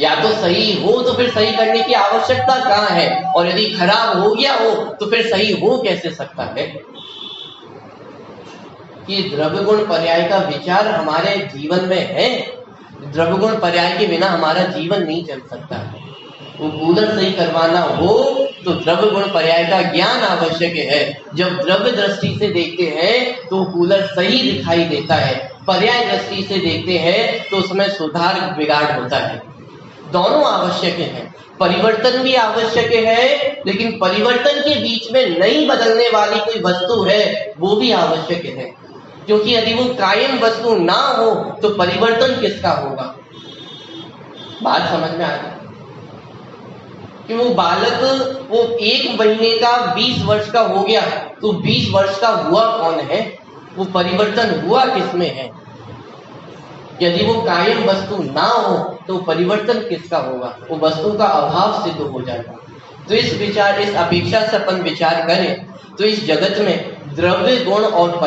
या तो सही हो तो फिर सही करने की आवश्यकता कहाँ है, और यदि खराब हो गया हो तो फिर सही हो कैसे सकता है? कि द्रव्य गुण पर्याय का विचार हमारे जीवन में है। द्रव्य गुण पर्याय के बिना हमारा जीवन नहीं चल सकता है। वो कूलर सही करवाना हो तो द्रव्य गुण पर्याय का ज्ञान आवश्यक है। जब द्रव्य दृष्टि से देखते हैं तो कूलर सही दिखाई देता है, पर्याय दृष्टि से देखते हैं तो उसमें सुधार बिगाड़ होता है। दोनों आवश्यक हैं। परिवर्तन भी आवश्यक है, लेकिन परिवर्तन के बीच में नहीं बदलने वाली कोई वस्तु है वो भी आवश्यक है। क्योंकि यदि वो कायम वस्तु ना हो तो परिवर्तन किसका होगा? बात समझ में आ गई? कि वो बालक, वो 1 महीने का 20 वर्ष का हो गया तो 20 वर्ष का हुआ कौन है? वो परिवर्तन हुआ किसमें है? यदि वो कायम वस्तु ना हो तो परिवर्तन किसका होगा? वो वस्तु का अभाव सिद्ध हो जाएगा। तो इस अपेक्षा से अपन विचार करें तो इस जगत में द्रव्य गुण और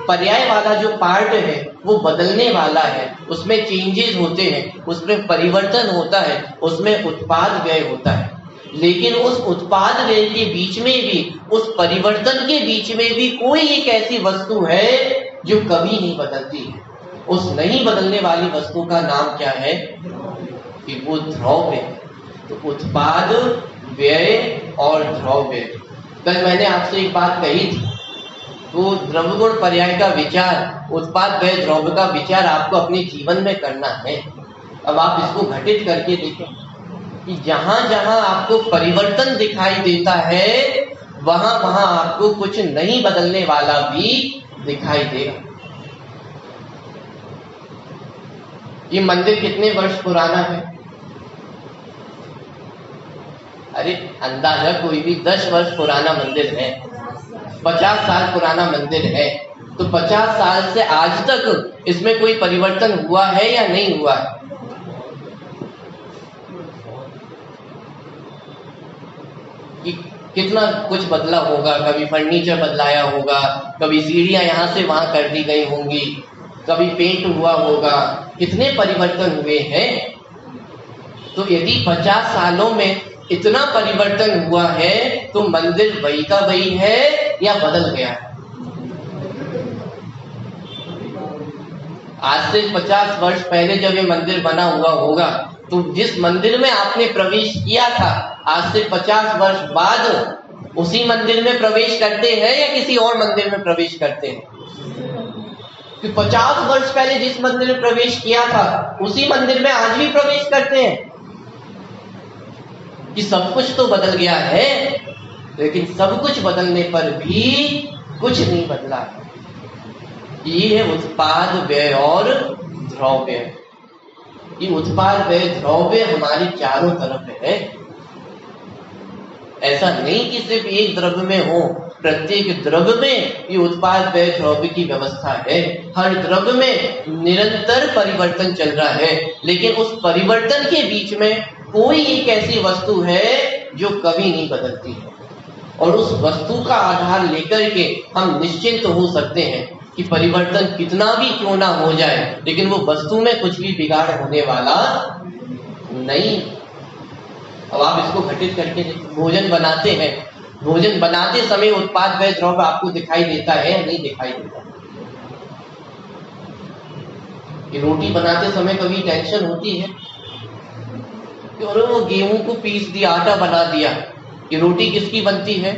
पर्याय वाला जो पार्ट है वो बदलने वाला है, उसमें चेंजेस होते हैं, उसमें परिवर्तन होता है, उसमें उत्पाद व्यय होता है। लेकिन उस उत्पाद व्यय के बीच में भी, उस परिवर्तन के बीच में भी कोई एक ऐसी वस्तु है जो कभी नहीं बदलती है। उस नहीं बदलने वाली वस्तु का नाम क्या है? कि वो द्रव्य। तो उत्पाद व्यय और द्रव्य। कल मैंने आपसे एक बात कही थी, तो द्रव्य गुण पर्याय का विचार, उत्पाद व्यय द्रव्य का विचार आपको अपने जीवन में करना है। अब आप इसको घटित करके देखें कि जहां जहां आपको परिवर्तन दिखाई देता है वहां वहां आपको कुछ नहीं बदलने वाला भी दिखाई देगा। ये मंदिर कितने वर्ष पुराना है? अरे अंदाजा कोई भी 10 वर्ष पुराना मंदिर है, 50 साल पुराना मंदिर है, तो 50 साल से आज तक इसमें कोई परिवर्तन हुआ है या नहीं हुआ है? कि कितना कुछ बदला होगा, कभी फर्नीचर बदलाया होगा, कभी सीढ़ियां यहाँ से वहां कर दी गई होंगी, कभी पेंट हुआ होगा, कितने परिवर्तन हुए हैं। तो यदि 50 सालों में इतना परिवर्तन हुआ है तो मंदिर वही का वही है या बदल गया है? आज से 50 वर्ष पहले जब ये मंदिर बना हुआ होगा तो जिस मंदिर में आपने प्रवेश किया था आज से 50 वर्ष बाद उसी मंदिर में प्रवेश करते हैं या किसी और मंदिर में प्रवेश करते हैं? कि 50 वर्ष पहले जिस मंदिर में प्रवेश किया था उसी मंदिर में आज भी प्रवेश करते हैं। कि सब कुछ तो बदल गया है, लेकिन सब कुछ बदलने पर भी कुछ नहीं बदला। ये है उत्पाद, व्यय और द्रव्य। ये उत्पाद, व्यय, द्रव्य हमारी चारों तरफ है। ऐसा नहीं कि सिर्फ एक द्रव्य में हो, प्रत्येक द्रव्य में ये उत्पाद, व्यय, द्रव्य की व्यवस्था है। हर द्रव्य में निरंतर परिवर्तन चल रहा है, लेकिन उस परिवर्तन के बीच में कोई एक ऐसी वस्तु है जो कभी नहीं बदलती है, और उस वस्तु का आधार लेकर के हम निश्चिंत हो सकते हैं कि परिवर्तन कितना भी क्यों ना हो जाए, लेकिन वो वस्तु में कुछ भी बिगाड़ होने वाला नहीं। अब आप इसको घटित करके भोजन बनाते हैं, भोजन बनाते समय उत्पाद, व्यय, द्रव्य आपको दिखाई देता है या नहीं दिखाई देता? कि रोटी बनाते समय कभी टेंशन होती है कि अरे वो गेहूं को पीस दिया, आटा बना दिया, ये रोटी किसकी बनती है?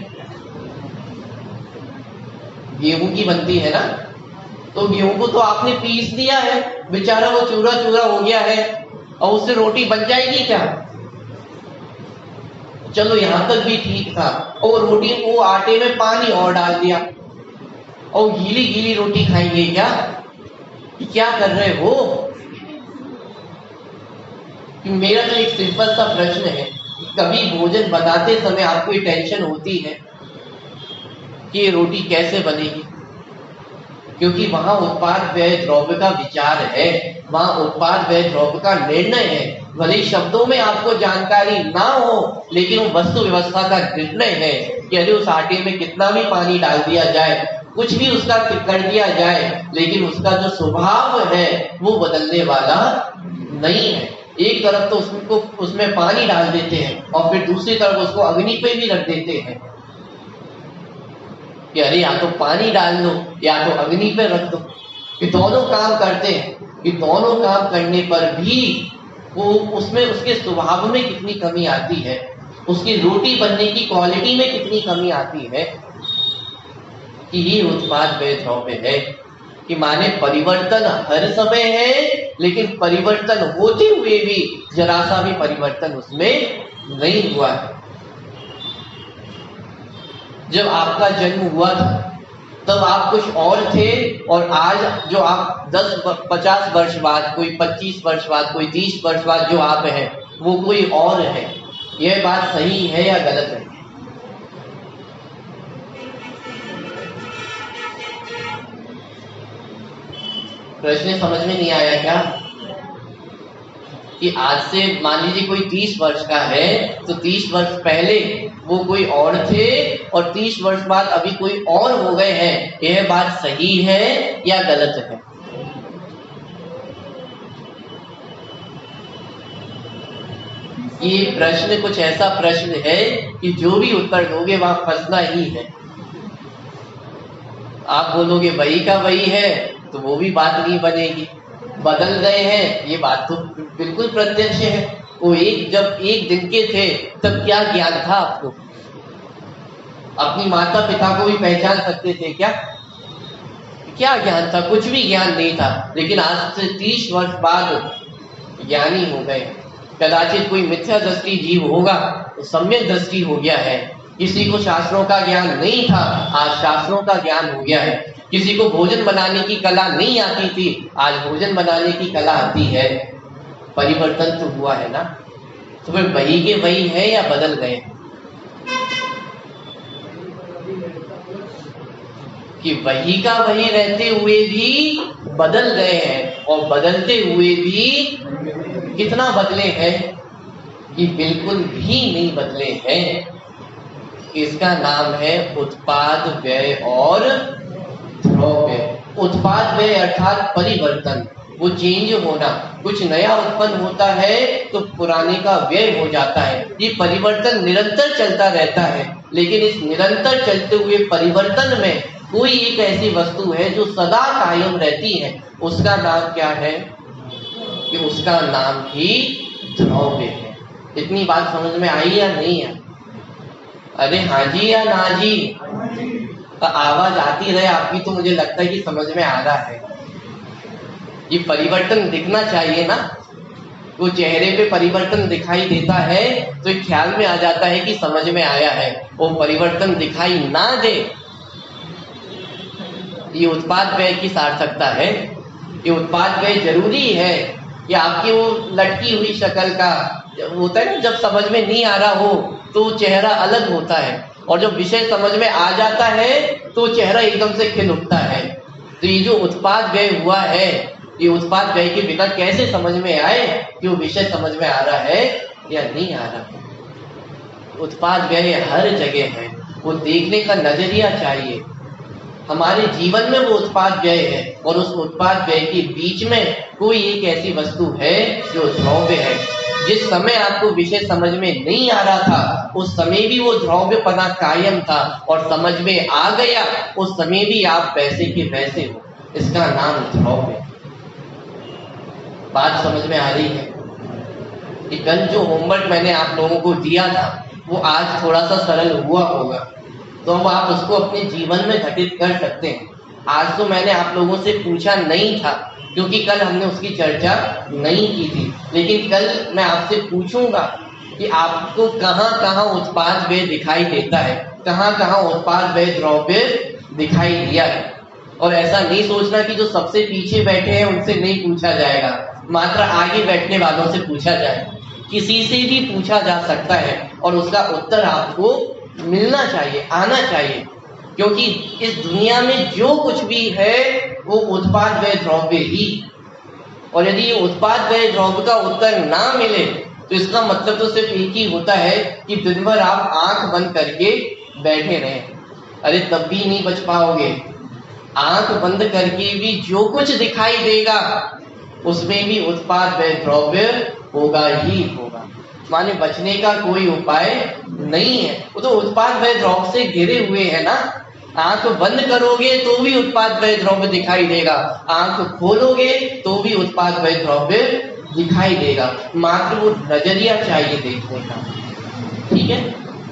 गेहूं की बनती है ना। तो गेहूं को तो आपने पीस दिया है, बेचारा वो चूरा चूरा हो गया है, और उससे रोटी बन जाएगी क्या? चलो यहां तक भी ठीक था। और रोटी को आटे में पानी और डाल दिया, और गीली गीली रोटी खाएंगे क्या? क्या कर रहे हो? मेरा तो एक सिंपल सा प्रश्न है, कभी भोजन बनाते समय आपको ये टेंशन होती है कि ये रोटी कैसे बनेगी? क्योंकि वहां उत्पाद, व्यय, द्रव्य का विचार है, वहां उत्पाद, व्यय, द्रव्य का निर्णय है। भले शब्दों में आपको जानकारी ना हो, लेकिन वो वस्तु व्यवस्था का निर्णय है कि अरे उस आटे में कितना भी पानी डाल दिया जाए, कुछ भी उसका कर दिया जाए, लेकिन उसका जो स्वभाव है वो बदलने वाला नहीं है। एक तरफ तो उसको उसमें पानी डाल देते हैं, और फिर दूसरी तरफ उसको अग्नि पे भी रख देते हैं कि अरे या तो पानी डाल दो या तो अग्नि पे रख दो। ये दोनों काम करते हैं। ये दोनों काम करने पर भी वो उसमें उसके स्वभाव में कितनी कमी आती है, उसकी रोटी बनने की क्वालिटी में कितनी कमी आती है, कि ये उत्पाद, व्यय, द्रव्य है। कि माने परिवर्तन हर समय है, लेकिन परिवर्तन होते हुए भी जरा सा भी परिवर्तन उसमें नहीं हुआ है। जब आपका जन्म हुआ था तब आप कुछ और थे, और आज जो आप 10-50 वर्ष बाद, कोई 25 वर्ष बाद, कोई 30 वर्ष बाद जो आप हैं वो कोई और है। यह बात सही है या गलत है? प्रश्न समझ में नहीं आया क्या? कि आज से मान लीजिए कोई 30 वर्ष का है, तो 30 वर्ष पहले वो कोई और थे, और 30 वर्ष बाद अभी कोई और हो गए हैं। यह बात सही है या गलत है? ये प्रश्न कुछ ऐसा प्रश्न है कि जो भी उत्तर दोगे वहां फंसना ही है। आप बोलोगे वही का वही है, तो वो भी बात नहीं बनेगी। बदल गए हैं, ये बात तो बिल्कुल प्रत्यक्ष है। वो जब एक दिन के थे तब क्या ज्ञान था आपको? अपनी माता पिता को भी पहचान सकते थे क्या? क्या ज्ञान था? कुछ भी ज्ञान नहीं था। लेकिन आज से 30 वर्ष बाद ज्ञानी हो गए। कदाचित कोई मिथ्या दृष्टि जीव होगा तो सम्यक दृष्टि हो गया है। किसी को शास्त्रों का ज्ञान नहीं था, आज शास्त्रों का ज्ञान हो गया है। किसी को भोजन बनाने की कला नहीं आती थी, आज भोजन बनाने की कला आती है। परिवर्तन तो हुआ है ना। तो फिर वही के वही है या बदल गए? कि वही का वही रहते हुए भी बदल गए हैं, और बदलते हुए भी कितना बदले हैं? कि बिल्कुल भी नहीं बदले हैं। इसका नाम है उत्पाद, व्यय और द्रव्य। उत्पाद, व्यय अर्थात परिवर्तन, वो चेंज होना। कुछ नया उत्पन्न होता है तो पुराने का व्यय हो जाता है। ये परिवर्तन निरंतर चलता रहता है, लेकिन इस निरंतर चलते हुए परिवर्तन में कोई एक ऐसी वस्तु है जो सदा कायम रहती है। उसका नाम क्या है? कि उसका नाम ही द्रव्य है। इतनी बात समझ में आई या नहीं है? अरे हाँ जी या ना जी? आवाज आती रहे आपकी तो मुझे लगता है कि समझ में आ रहा है। ये परिवर्तन दिखना चाहिए ना। वो चेहरे पे परिवर्तन दिखाई देता है तो एक ख्याल में आ जाता है कि समझ में आया है। वो परिवर्तन दिखाई ना दे ये उत्पाद व्यय की सार्थकता है। ये उत्पाद व्यय जरूरी है कि आपकी वो लटकी हुई शक्ल का होता है ना, जब समझ में नहीं आ रहा हो तो चेहरा अलग होता है, और जब विषय समझ में आ जाता है तो चेहरा एकदम से खिल उठता है। तो ये जो उत्पाद व्यय हुआ है, ये उत्पाद व्यय के बिना कैसे समझ में आए कि वो विषय समझ में आ रहा है या नहीं आ रहा। उत्पाद व्यय हर जगह है, वो देखने का नजरिया चाहिए। हमारे जीवन में वो उत्पाद व्यय है, और उस उत्पाद व्यय के बीच में कोई एक ऐसी वस्तु है जो द्रव्य है। जिस समय आपको विषय समझ में नहीं आ रहा था उस समय भी वो द्रव्यपना कायम था, और समझ में आ गया उस समय भी आप वैसे के वैसे हो। इसका नाम द्रव्य। बात समझ में आ रही है कि कल जो होमवर्क मैंने आप लोगों को दिया था वो आज थोड़ा सा सरल हुआ होगा, तो अब आप उसको अपने जीवन में घटित कर सकते हैं। आज तो मैंने आप लोगों से पूछा नहीं था क्योंकि कल हमने उसकी चर्चा नहीं की थी, लेकिन कल मैं आपसे पूछूंगा कि आपको कहाँ कहाँ उत्पाद व्यय दिखाई देता है, कहाँ कहाँ उत्पाद व्यय द्रव्य दिखाई दिया है। और ऐसा नहीं सोचना कि जो सबसे पीछे बैठे हैं उनसे नहीं पूछा जाएगा, मात्र आगे बैठने वालों से पूछा जाएगा। किसी से भी पूछा जा सकता है और उसका उत्तर आपको मिलना चाहिए, आना चाहिए, क्योंकि इस दुनिया में जो कुछ भी है वो उत्पाद व्यय द्रव्य ही। और यदि ये उत्पाद व्यय द्रव्य का उत्तर ना मिले तो इसका मतलब तो सिर्फ एक ही होता है कि दिन भर आप आंख बंद करके बैठे रहे। अरे तब भी नहीं बच पाओगे। आंख बंद करके भी जो कुछ दिखाई देगा उसमें भी उत्पाद व्यय द्रव्य होगा ही होगा। माने बचने का कोई उपाय नहीं है, वो तो उत्पाद व्यय द्रव्य से घिरे हुए है ना। आंख बंद करोगे तो भी उत्पाद व्यय द्रव्य दिखाई देगा, आंख खोलोगे तो भी उत्पाद व्यय द्रव्य दिखाई देगा, मात्र वो नजरिया चाहिए देखने का। ठीक है,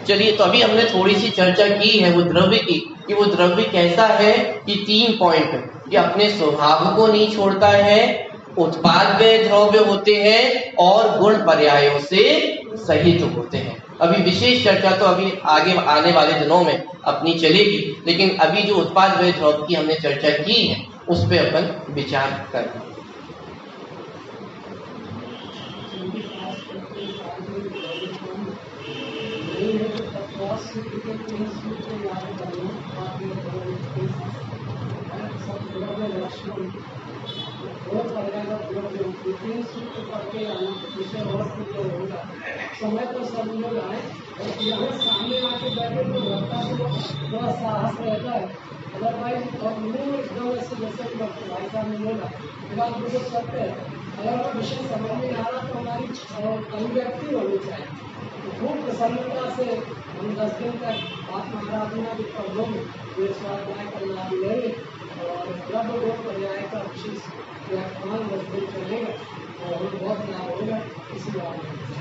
चलिए, तो अभी हमने थोड़ी सी चर्चा की है वो द्रव्य की, कि वो द्रव्य कैसा है कि 3 पॉइंट, कि अपने स्वभाव को नहीं छोड़ता है, उत्पाद व्यय द्रव्य होते हैं और गुण पर्यायों से सहित होते हैं। अभी विशेष चर्चा तो अभी आगे आने वाले दिनों में अपनी चलेगी, लेकिन अभी जो उत्पाद व्यय द्रव्य की हमने चर्चा की है उस पर अपन विचार करें। समय तो सब लोग आए और यहाँ सामने आके बैठे तो लगता है थोड़ा साहस रहता है। अदरवाइज और मुँह एकदम ऐसे जैसे कि भाई साहब ने बोला बात बिल्कुल सत्य है। अगर वो विषय समझ में आ रहा तो हमारी अभिव्यक्ति होनी चाहिए। खूब प्रसन्नता से हम 10 दिन तक आत्माराधना की प्रभु स्वाध्याय करना लेंगे और द्रव्य गुण पर्याय का विशेष व्याख्यान 10 दिन चलेगा और हमें बहुत लाभ होगा। इसी बात में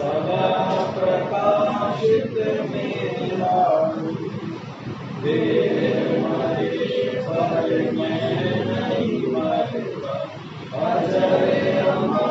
सदा प्रकाशित मेरा अजय अमर